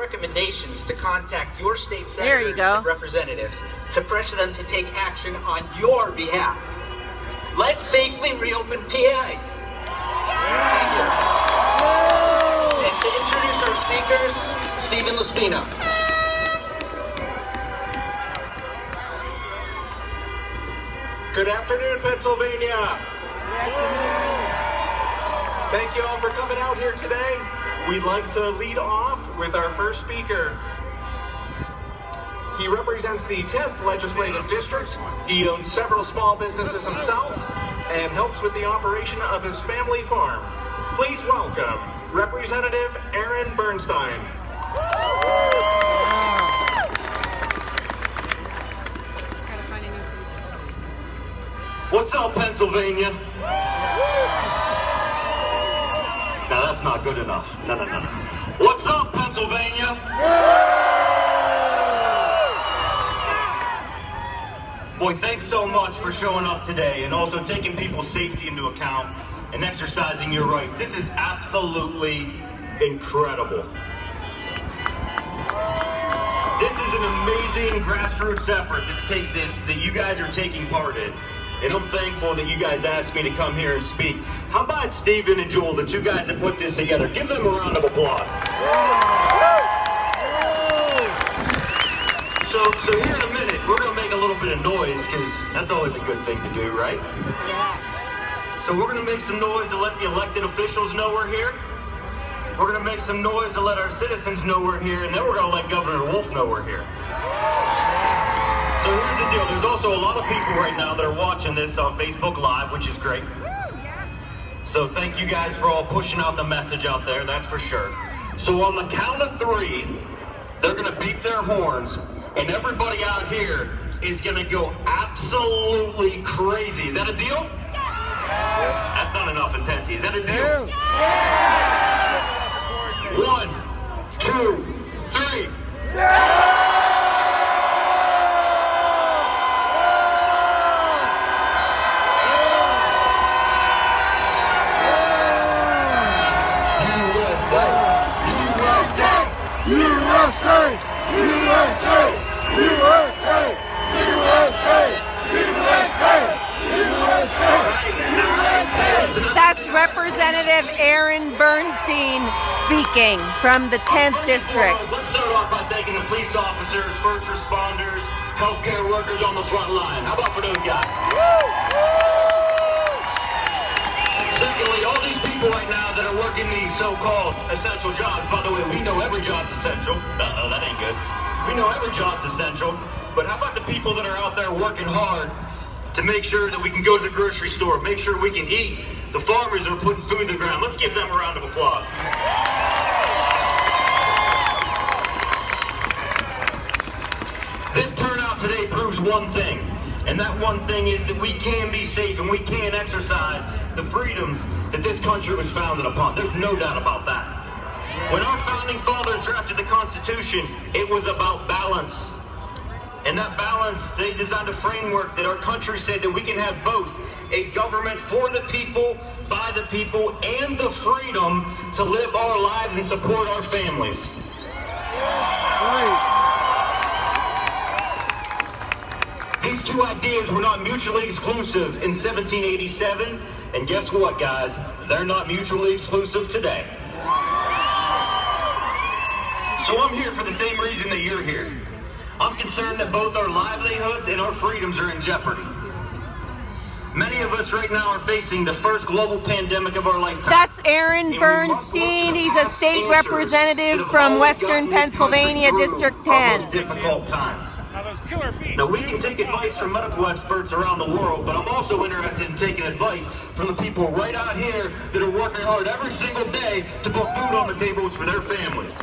recommendations to contact your state senators and representatives to pressure them to take action on your behalf. Let's safely reopen PA. Thank you. And to introduce our speakers, Stephen Lespino. Good afternoon, Pennsylvania. Thank you all for coming out here today. We'd like to lead off with our first speaker. He represents the 10th Legislative District. He owns several small businesses himself and helps with the operation of his family farm. Please welcome Representative Aaron Bernstine. What's up, Pennsylvania? Now that's not good enough. No. What's up, Pennsylvania? Boy, thanks so much for showing up today and also taking people's safety into account and exercising your rights. This is absolutely incredible. This is an amazing grassroots effort that you guys are taking part in. And I'm thankful that you guys asked me to come here and speak. How about Stephen and Joel, the two guys that put this together? Give them a round of applause. So here in a minute, we're gonna make a little bit of noise, because that's always a good thing to do, right? Yeah. So we're gonna make some noise to let the elected officials know we're here. We're gonna make some noise to let our citizens know we're here, and then we're gonna let Governor Wolf know we're here. So here's the deal, there's also a lot of people right now that are watching this on Facebook Live, which is great. So thank you guys for all pushing out the message out there, that's for sure. So on the count of 3, they're gonna beep their horns, and everybody out here is gonna go absolutely crazy. Is that a deal? Yeah. That's not enough intensity, is that a deal? Yeah. 1, 2, 3. Yeah. USA! USA! USA! USA! USA! USA! That's Representative Aaron Bernstine speaking from the 10th District. Let's start off by thanking the police officers, first responders, healthcare workers on the front line. How about for those guys? Secondly, all these people right now that are working these so-called essential jobs. By the way, we know every job's essential. Uh-oh, that ain't good. We know every job's essential. But how about the people that are out there working hard to make sure that we can go to the grocery store, make sure we can eat? The farmers are putting food in the ground. Let's give them a round of applause. This turnout today proves one thing. And that one thing is that we can be safe and we can exercise the freedoms that this country was founded upon. There's no doubt about that. When our founding fathers drafted the Constitution, it was about balance. And that balance, they designed a framework that our country said that we can have both a government for the people, by the people, and the freedom to live our lives and support our families. These two ideas were not mutually exclusive in 1787, and guess what, guys? They're not mutually exclusive today. So I'm here for the same reason that you're here. I'm concerned that both our livelihoods and our freedoms are in jeopardy. Many of us right now are facing the first global pandemic of our lifetime. That's Aaron Bernstine. He's a state representative from Western Pennsylvania, District 10. Difficult times. Now, we can take advice from medical experts around the world, but I'm also interested in taking advice from the people right out here that are working hard every single day to put food on the tables for their families.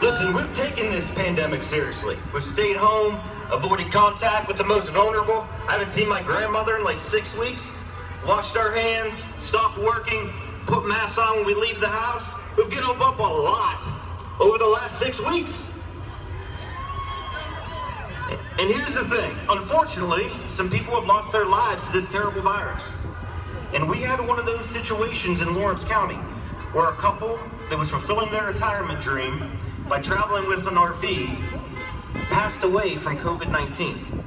Listen, we've taken this pandemic seriously. We've stayed home, avoided contact with the most vulnerable. I haven't seen my grandmother in like 6 weeks. Washed our hands, stopped working, put masks on when we leave the house. We've given up a lot over the last 6 weeks. And here's the thing. Unfortunately, some people have lost their lives to this terrible virus. And we had one of those situations in Lawrence County where a couple that was fulfilling their retirement dream by traveling with an RV passed away from COVID-19.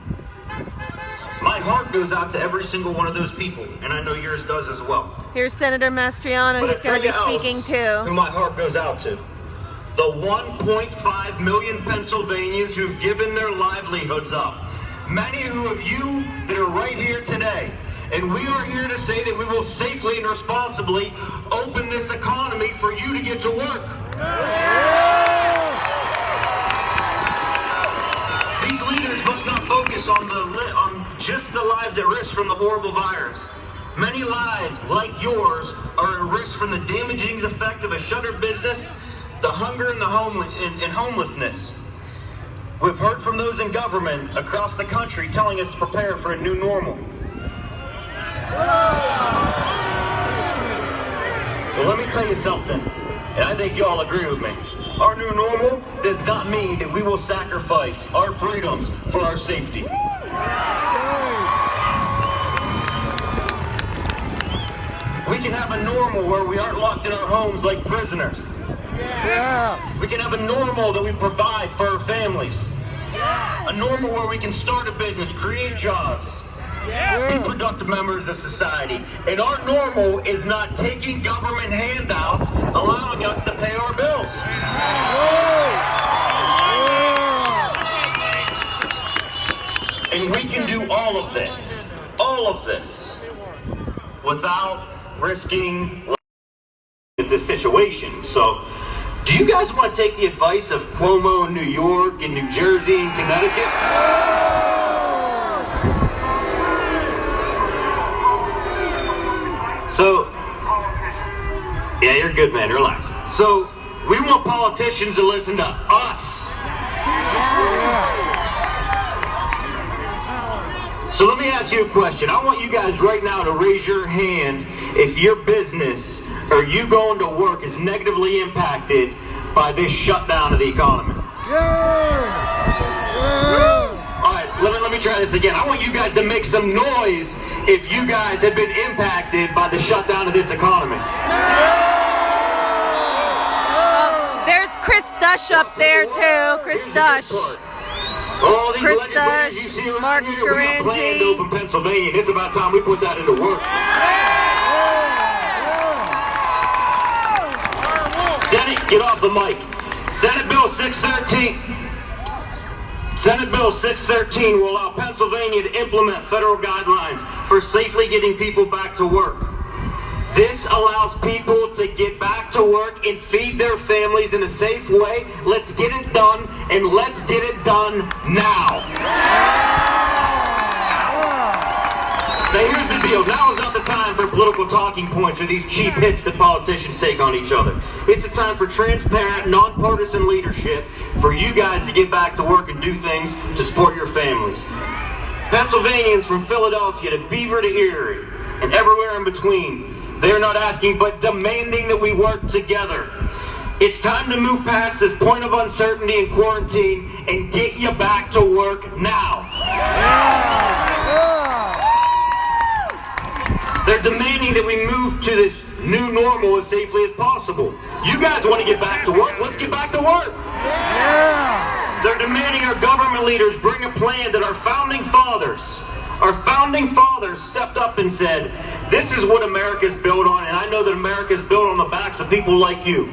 My heart goes out to every single one of those people, and I know yours does as well. Here's Senator Mastriano. He's going to be speaking too. Who my heart goes out to. The 1.5 million Pennsylvanians who've given their livelihoods up. Many of you that are right here today. And we are here to say that we will safely and responsibly open this economy for you to get to work. These leaders must not focus on just the lives at risk from the horrible virus. Many lives, like yours, are at risk from the damaging effect of a shuttered business, the hunger and and homelessness. We've heard from those in government across the country telling us to prepare for a new normal. Well, let me tell you something, and I think you all agree with me. Our new normal does not mean that we will sacrifice our freedoms for our safety. We can have a normal where we aren't locked in our homes like prisoners. We can have a normal that we provide for our families. A normal where we can start a business, create jobs, be productive members of society. And our normal is not taking government handouts, allowing us to pay our bills. And we can do all of this, without risking this situation. So, do you guys want to take the advice of Cuomo in New York and New Jersey and Connecticut? So, yeah, you're good, man. Relax. So, we want politicians to listen to us. So let me ask you a question. I want you guys right now to raise your hand if your business or you going to work is negatively impacted by this shutdown of the economy. All right, let me try this again. I want you guys to make some noise if you guys have been impacted by the shutdown of this economy. There's Chris Dush up there too. Chris Dush. All these Chris legislators you Dush, see around Mark here, we got planned to Scarangi. open Pennsylvania, and it's about time we put that into work. Senate, get off the mic. Senate Bill 613. Senate Bill 613 will allow Pennsylvania to implement federal guidelines for safely getting people back to work. This allows people to get back to work and feed their families in a safe way. Let's get it done, and let's get it done now. Now here's the deal. Now is not the time for political talking points or these cheap hits that politicians take on each other. It's a time for transparent, nonpartisan leadership for you guys to get back to work and do things to support your families. Pennsylvanians from Philadelphia to Beaver to Erie and everywhere in between, they're not asking but demanding that we work together. It's time to move past this point of uncertainty and quarantine and get you back to work now. They're demanding that we move to this new normal as safely as possible. You guys want to get back to work? Let's get back to work. They're demanding our government leaders bring a plan that our founding fathers stepped up and said, this is what America's built on, and I know that America's built on the backs of people like you.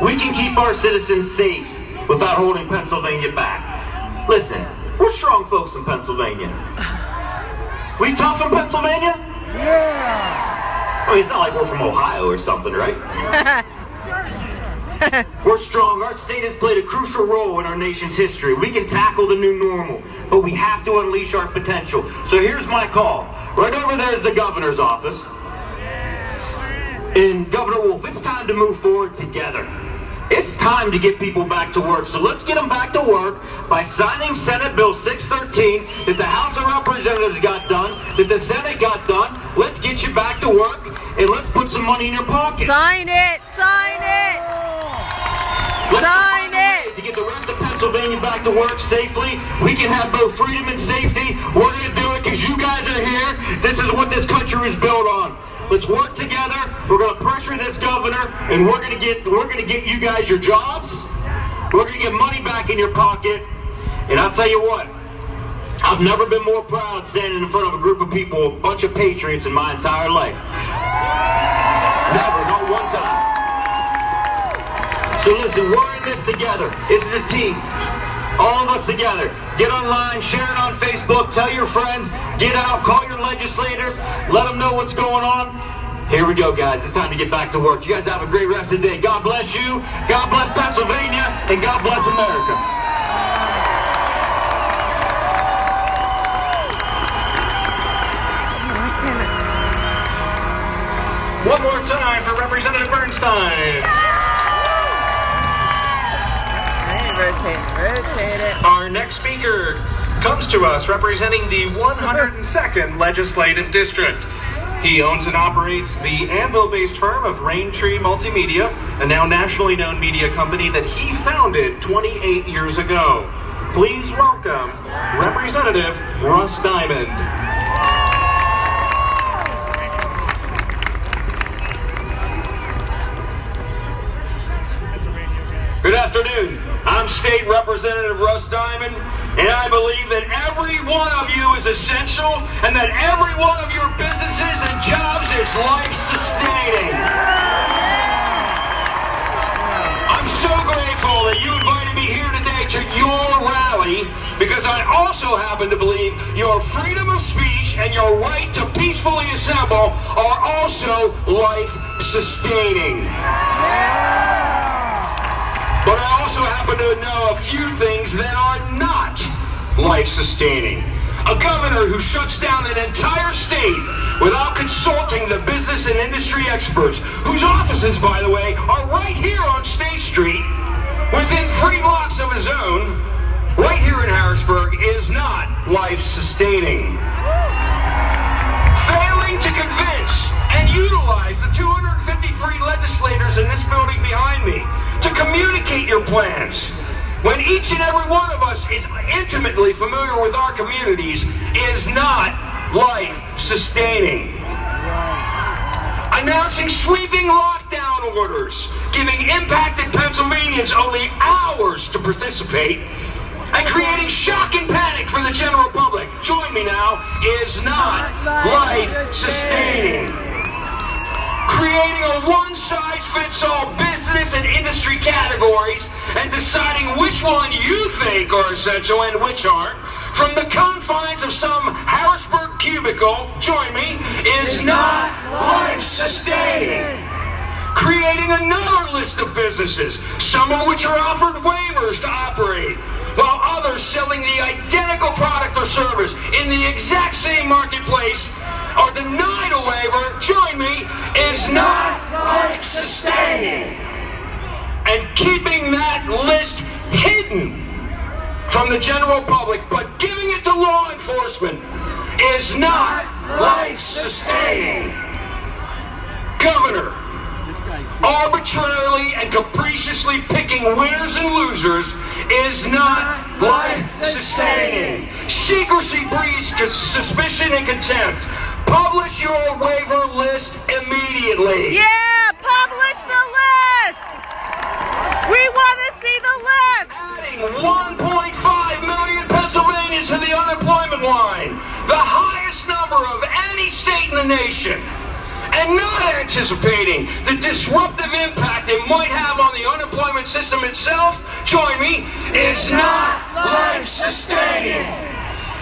We can keep our citizens safe without holding Pennsylvania back. Listen, we're strong folks in Pennsylvania. We tough in Pennsylvania? Yeah. I mean, it's not like we're from Ohio or something, right? We're strong. Our state has played a crucial role in our nation's history. We can tackle the new normal, but we have to unleash our potential. So here's my call. Right over there is the governor's office. And Governor Wolf, it's time to move forward together. It's time to get people back to work. So let's get them back to work by signing Senate Bill 613 that the House of Representatives got done, that the Senate got done. Let's get you back to work, and let's put some money in your pocket. Sign it! Sign it! Let's Sign it! to get the rest of Pennsylvania Pennsylvania back to work safely. We can have both freedom and safety. We're going to do it because you guys are here. This is what this country was built on. Let's work together. We're going to pressure this governor, and we're going to get you guys your jobs. We're going to get money back in your pocket. And I'll tell you what, I've never been more proud standing in front of a group of people, a bunch of patriots in my entire life. Never, not one time. So listen, we're in this together. This is a team. All of us together. Get online, share it on Facebook, tell your friends, get out, call your legislators, let them know what's going on. Here we go, guys. It's time to get back to work. You guys have a great rest of the day. God bless you, God bless Pennsylvania, and God bless America. One more time for Representative Bernstine. Rotate it. Our next speaker comes to us representing the 102nd Legislative District. He owns and operates the Anvil-based firm of Raintree Multimedia, a now nationally known media company that he founded 28 years ago. Please welcome Representative Russ Diamond. Good afternoon. I'm State Representative Russ Diamond, and I believe that every one of you is essential and that every one of your businesses and jobs is life-sustaining. I'm so grateful that you invited me here today to your rally because I also happen to believe your freedom of speech and your right to peacefully assemble are also life-sustaining. But I also happen to know a few things that are not life-sustaining. A governor who shuts down an entire state without consulting the business and industry experts, whose offices, by the way, are right here on State Street, within 3 blocks of his own, right here in Harrisburg, is not life-sustaining. Failing to convince and utilize the 253 legislators in this building behind me to communicate your plans, when each and every one of us is intimately familiar with our communities, is not life-sustaining. Announcing sweeping lockdown orders, giving impacted Pennsylvanians only hours to participate, and creating shock and panic for the general public, join me now, is not life-sustaining. Creating a one-size-fits-all business and industry categories and deciding which one you think are essential and which aren't from the confines of some Harrisburg cubicle, join me, is not life-sustaining. Creating another list of businesses, some of which are offered waivers to operate, while others selling the identical product or service in the exact same marketplace are denied a waiver, join me, is not life-sustaining. And keeping that list hidden from the general public, but giving it to law enforcement, is not life-sustaining. Governor, arbitrarily and capriciously picking winners and losers is not life-sustaining. Secrecy breeds suspicion and contempt. Publish your waiver list immediately. Yeah, publish the list. We want to see the list. Adding 1.5 million Pennsylvanians to the unemployment line, the highest number of any state in the nation, and not anticipating the disruptive impact it might have on the unemployment system itself, join me, is not life-sustaining.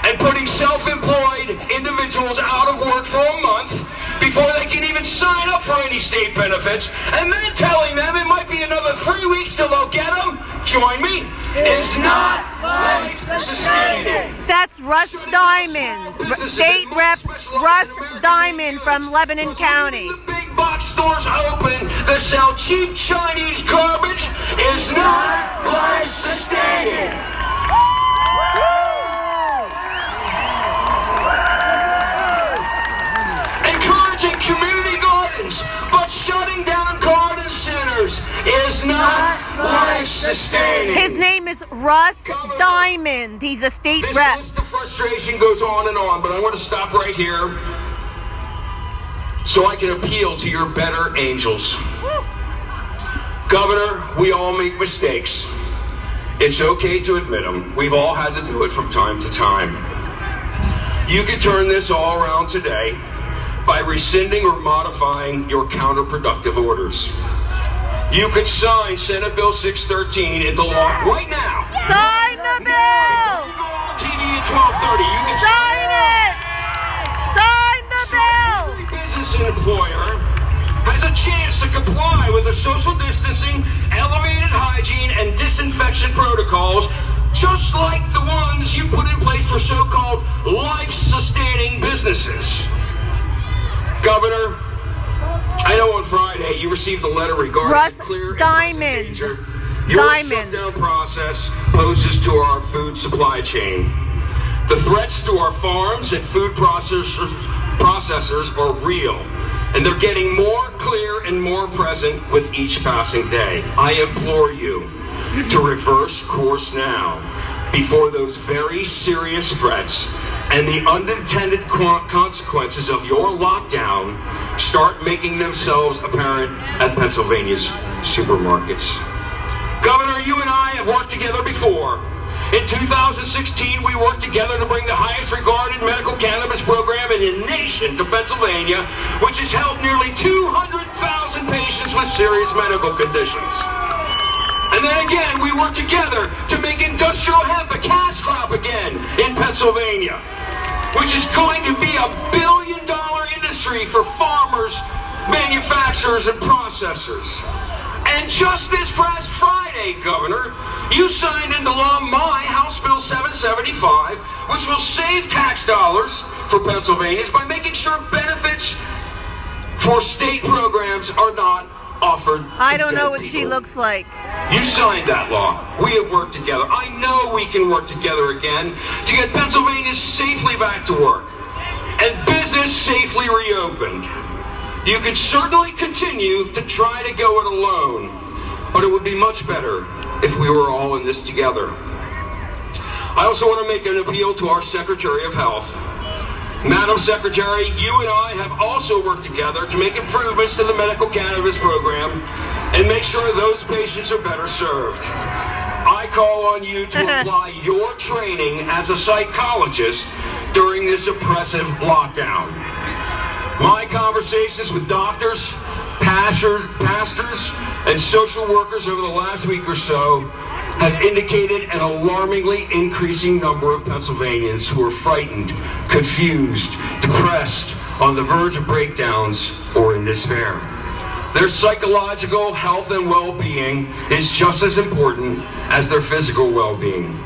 And putting self-employed individuals out of work for a month before they can even sign up for any state benefits, and then telling them it might be another 3 weeks till they'll get them, join me, is not life-sustaining. That's Russ Diamond, State Rep Russ Diamond from Lebanon County. The big box stores open that sell cheap Chinese garbage is not life-sustaining. Encouraging community gardens, but shutting down garden centers is not life-sustaining. sustaining. His name is Russ Diamond. He's a state rep. This list of frustration goes on and on, but I want to stop right here so I can appeal to your better angels. Governor, we all make mistakes. It's okay to admit them. We've all had to do it from time to time. You can turn this all around today by rescinding or modifying your counterproductive orders. You could sign Senate Bill 613 into law right now. Sign the bill! You go on TV at 12:30. You can Sign it! Sign the bill! every business and employer has a chance to comply with the social distancing, elevated hygiene, and disinfection protocols, just like the ones you put in place for so-called life-sustaining businesses. Governor, I know on Friday you received a letter regarding Russ the clear and Diamond. present danger your shutdown process poses to our food supply chain. The threats to our farms and food processors are real, and they're getting more clear and more present with each passing day. I implore you to reverse course now before those very serious threats and the unintended consequences of your lockdown start making themselves apparent at Pennsylvania's supermarkets. Governor, you and I have worked together before. In 2016, we worked together to bring the highest regarded medical cannabis program in the nation to Pennsylvania, which has helped nearly 200,000 patients with serious medical conditions. And then again, we worked together to make industrial hemp a cash crop again in Pennsylvania, which is going to be a billion-dollar industry for farmers, manufacturers, and processors. And just this past Friday, Governor, you signed into law my House Bill 775, which will save tax dollars for Pennsylvanians by making sure benefits for state programs are not offered. I don't know what she looks like. You signed that law. We have worked together. I know we can work together again to get Pennsylvania safely back to work and business safely reopened. You can certainly continue to try to go it alone, but it would be much better if we were all in this together. I also want to make an appeal to our Secretary of Health. Madam Secretary, you and I have also worked together to make improvements to the medical cannabis program and make sure those patients are better served. I call on you to apply your training as a psychologist during this oppressive lockdown. My conversations with doctors, pastors, and social workers over the last week or so have indicated an alarmingly increasing number of Pennsylvanians who are frightened, confused, depressed, on the verge of breakdowns, or in despair. Their psychological health and well-being is just as important as their physical well-being.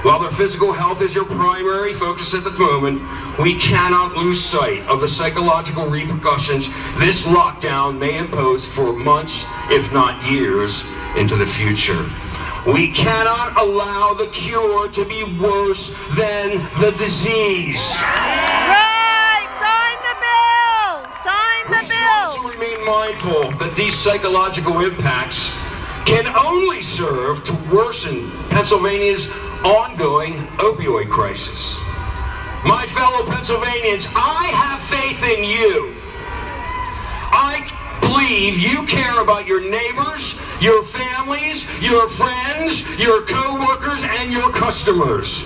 While their physical health is your primary focus at the moment, we cannot lose sight of the psychological repercussions this lockdown may impose for months, if not years, into the future. We cannot allow the cure to be worse than the disease. Right! Sign the bill! Sign the bill! We should also remain mindful that these psychological impacts can only serve to worsen Pennsylvania's ongoing opioid crisis. My fellow Pennsylvanians, I have faith in you. I believe you care about your neighbors, your families, your friends, your co-workers, and your customers.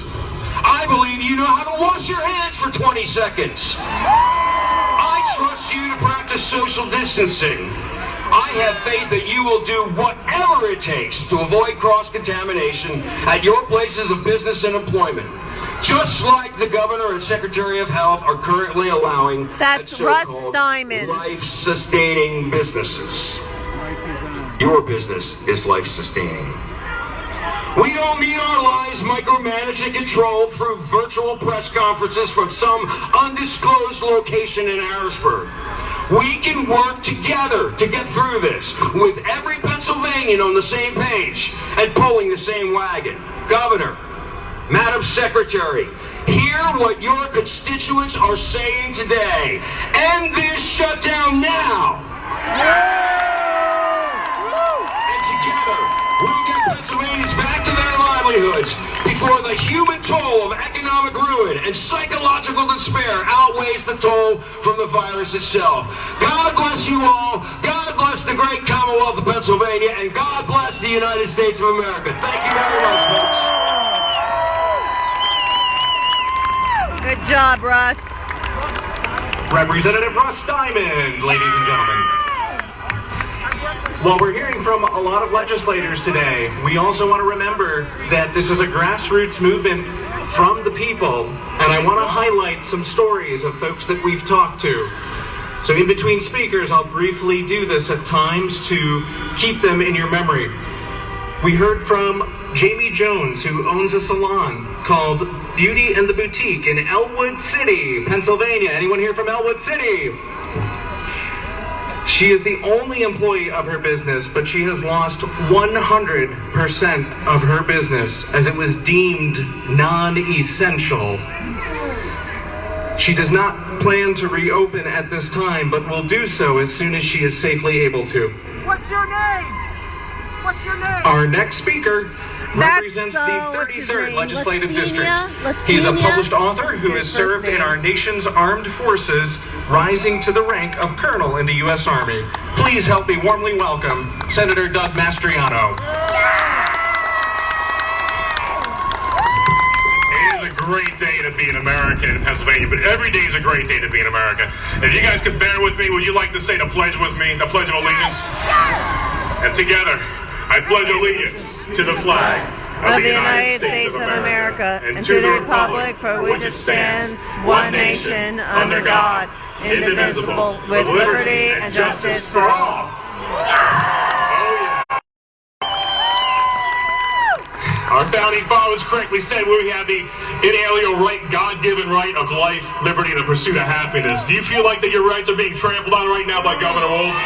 I believe you know how to wash your hands for 20 seconds. I trust you to practice social distancing. I have faith that you will do whatever it takes to avoid cross-contamination at your places of business and employment, just like the Governor and Secretary of Health are currently allowing. That's Russ Diamond. Life-sustaining businesses. Your business is life-sustaining. We don't need our lives micromanaged and controlled through virtual press conferences from some undisclosed location in Harrisburg. We can work together to get through this, with every Pennsylvanian on the same page and pulling the same wagon. Governor, Madam Secretary, hear what your constituents are saying today. End this shutdown now. And together, we'll get human toll of economic ruin and psychological despair outweighs the toll from the virus itself. God bless you all. God bless the great Commonwealth of Pennsylvania, and God bless the United States of America. Thank you very much, folks. Good job, Russ. Representative Russ Diamond, ladies and gentlemen. While we're hearing from a lot of legislators today, we also want to remember that this is a grassroots movement from the people, and I want to highlight some stories of folks that we've talked to. So in between speakers, I'll briefly do this at times to keep them in your memory. We heard from Jamie Jones, who owns a salon called Beauty and the Boutique in Elwood City, Pennsylvania. Anyone here from Elwood City? She is the only employee of her business, but she has lost 100% of her business as it was deemed non-essential. She does not plan to reopen at this time, but will do so as soon as she is safely able to. What's your name? What's your name? Our next speaker represents the 33rd Legislative District. He's a published author who has served in our nation's armed forces, rising to the rank of colonel in the U.S. Army. Please help me warmly welcome Senator Doug Mastriano. It is a great day to be an American in Pennsylvania, but every day is a great day to be in America. If you guys could bear with me, would you like to say the pledge with me, the Pledge of Allegiance? And together, I pledge allegiance to the flag of the United States of America and to the republic for which it stands, one nation, under God, indivisible, with liberty and justice for all. Our founding fathers correctly said we have the inalienable right, God-given right of life, liberty, and the pursuit of happiness. Do you feel like that your rights are being trampled on right now by Governor Wolf?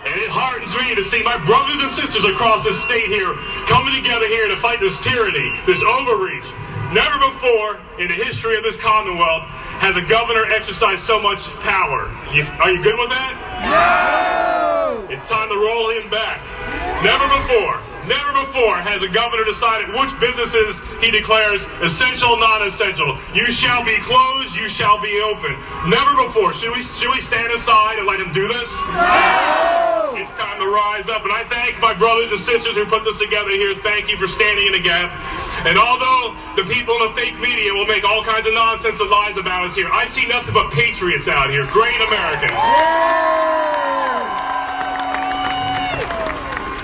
And it heartens me to see my brothers and sisters across this state here coming together here to fight this tyranny, this overreach. Never before in the history of this Commonwealth has a governor exercised so much power. Are you good with that? No! It's time to roll him back. Never before has a governor decided which businesses he declares essential, non-essential. You shall be closed, you shall be open. Never before. Should we stand aside and let him do this? No! It's time to rise up, and I thank my brothers and sisters who put this together here. Thank you for standing in the gap. And although the people in the fake media will make all kinds of nonsense and lies about us here, I see nothing but patriots out here, great Americans.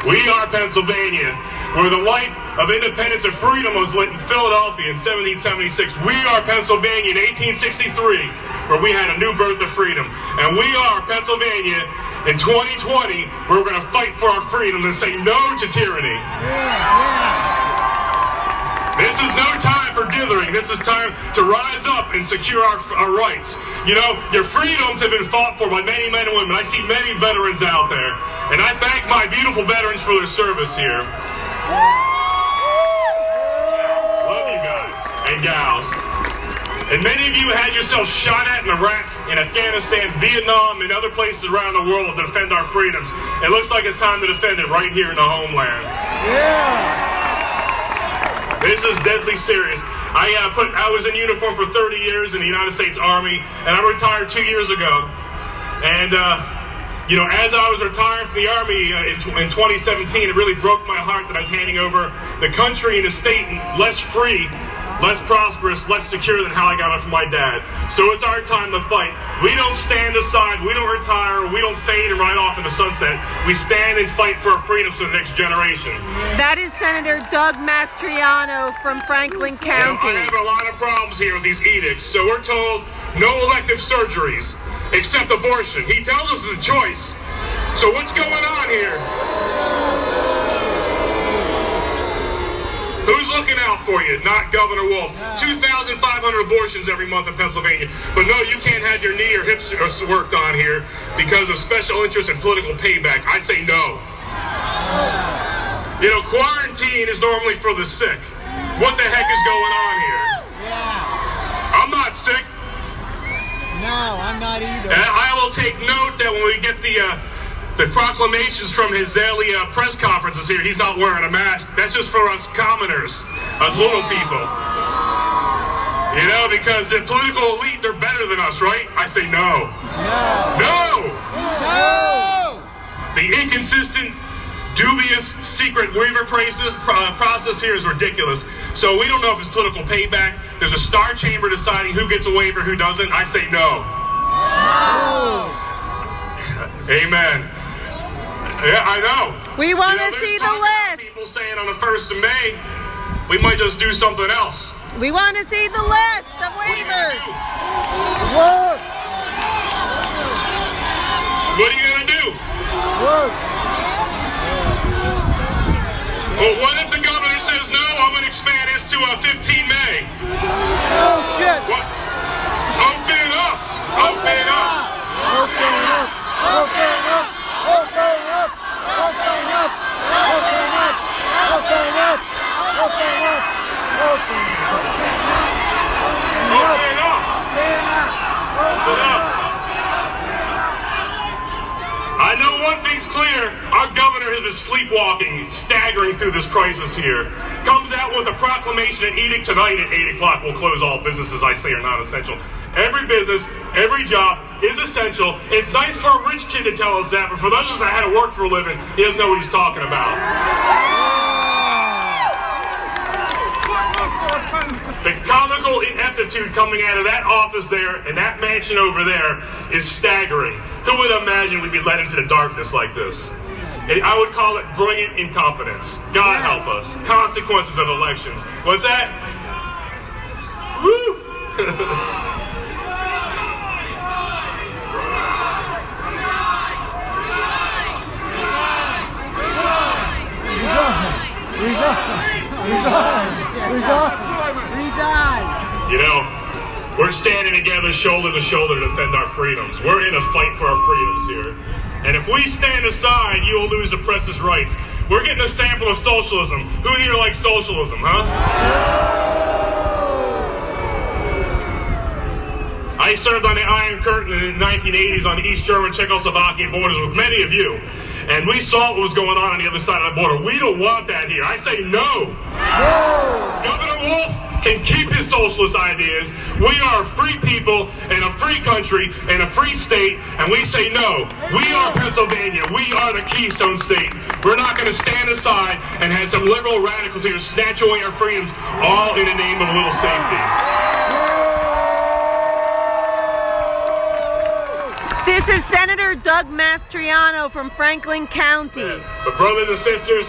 We are Pennsylvania, where the light of independence and freedom was lit in Philadelphia in 1776. We are Pennsylvania in 1863, where we had a new birth of freedom. And we are Pennsylvania in 2020, where we're going to fight for our freedom and say no to tyranny. This is no time for dithering. This is time to rise up and secure our rights. You know, your freedoms have been fought for by many men and women. I see many veterans out there. And I thank my beautiful veterans for their service here. Love you guys and gals. And many of you had yourselves shot at in Iraq, in Afghanistan, Vietnam, and other places around the world to defend our freedoms. It looks like it's time to defend it right here in the homeland. This is deadly serious. I was in uniform for 30 years in the United States Army, and I retired 2 years ago. And, you know, as I was retiring from the Army in 2017, it really broke my heart that I was handing over the country and the state less free, less prosperous, less secure than how I got it from my dad. So it's our time to fight. We don't stand aside, we don't retire, we don't fade and ride off in the sunset. We stand and fight for our freedoms for the next generation. That is Senator Doug Mastriano from Franklin County. I have a lot of problems here with these edicts. So we're told no elective surgeries except abortion. He tells us it's a choice. So what's going on here? Who's looking out for you? Not Governor Wolf. 2,500 abortions every month in Pennsylvania. But no, you can't have your knee or hips worked on here because of special interest and political payback. I say no. You know, quarantine is normally for the sick. What the heck is going on here? Yeah. I'm not sick. No, I'm not either. And I will take note that when we get the the proclamations from his daily press conferences here, he's not wearing a mask. That's just for us commoners, us little people. You know, because the political elite, they're better than us, right? I say no. No! No! The inconsistent, dubious, secret waiver process here is ridiculous. So we don't know if it's political payback. There's a star chamber deciding who gets a waiver, who doesn't. I say no. Amen. Yeah, I know. We want to see the list. People saying on the 1st of May, we might just do something else. We want to see the list of waivers. What are you going to do? Well, what if the governor says no? I'm going to expand this to 15 May. Oh, shit. What? Open it up. Open it up. Open up. Open up. Open up. Open up. Open up. Open up. Open up. Open up. I know one thing's clear. Our governor has been sleepwalking, staggering through this crisis here. Comes out with a proclamation and edict tonight at 8 o'clock. We'll close all businesses I say are not essential. Every business, every job is essential. It's nice for a rich kid to tell us that, but for those of us that had to work for a living, he doesn't know what he's talking about. The comical ineptitude coming out of that office there and that mansion over there is staggering. Who would imagine we'd be led into the darkness like this? I would call it brilliant incompetence. God help us. Consequences of elections. What's that? Woo! You know, we're standing together shoulder to shoulder to defend our freedoms. We're in a fight for our freedoms here. And if we stand aside, you will lose the press's rights. We're getting a sample of socialism. Who here likes socialism, huh? I served on the Iron Curtain in the 1980s on the East German Czechoslovakian borders with many of you. And we saw what was going on the other side of the border. We don't want that here. I say no. Governor Wolf can keep his socialist ideas. We are a free people in a free country and a free state, and we say no. We are Pennsylvania. We are the Keystone State. We're not going to stand aside and have some liberal radicals here snatch away our freedoms, all in the name of a little safety. This is Senator Doug Mastriano from Franklin County. But brothers and sisters,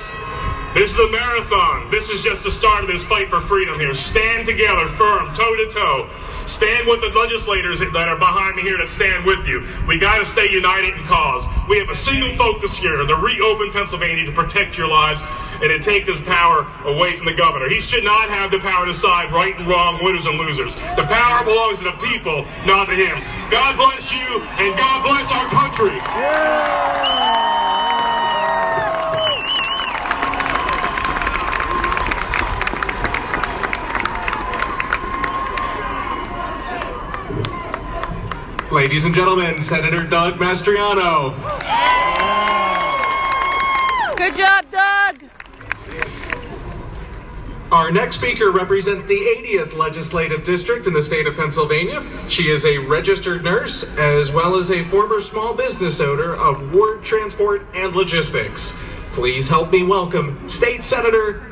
this is a marathon. This is just the start of this fight for freedom here. Stand together, firm, toe to toe. Stand with the legislators that are behind me here that stand with you. We got to stay united in cause. We have a single focus here, to reopen Pennsylvania, to protect your lives and to take this power away from the governor. He should not have the power to decide right and wrong, winners and losers. The power belongs to the people, not to him. God bless you, and God bless our country. Ladies and gentlemen, Senator Doug Mastriano. Good job, Doug. Our next speaker represents the 80th Legislative District in the state of Pennsylvania. She is a registered nurse as well as a former small business owner of Ward Transport and Logistics. Please help me welcome State Senator